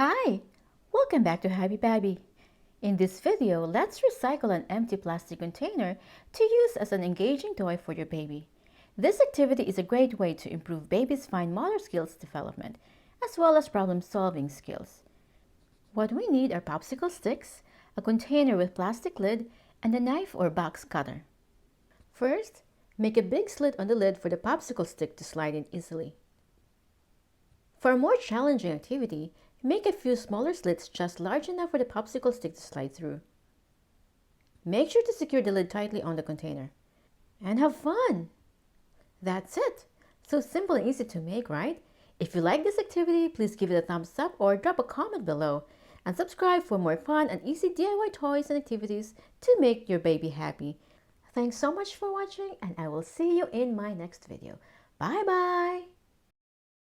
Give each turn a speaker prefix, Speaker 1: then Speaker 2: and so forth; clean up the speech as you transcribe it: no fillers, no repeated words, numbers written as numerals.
Speaker 1: Hi! Welcome back to Happy Babby. In this video, let's recycle an empty plastic container to use as an engaging toy for your baby. This activity is a great way to improve baby's fine motor skills development, as well as problem-solving skills. What we need are popsicle sticks, a container with plastic lid, and a knife or box cutter. First, make a big slit on the lid for the popsicle stick to slide in easily. For a more challenging activity, make a few smaller slits just large enough for the popsicle stick to slide through. Make sure to secure the lid tightly on the container. And have fun! That's it! So simple and easy to make, right? If you like this activity, please give it a thumbs up or drop a comment below. And subscribe for more fun and easy DIY toys and activities to make your baby happy. Thanks so much for watching, and I will see you in my next video. Bye-bye!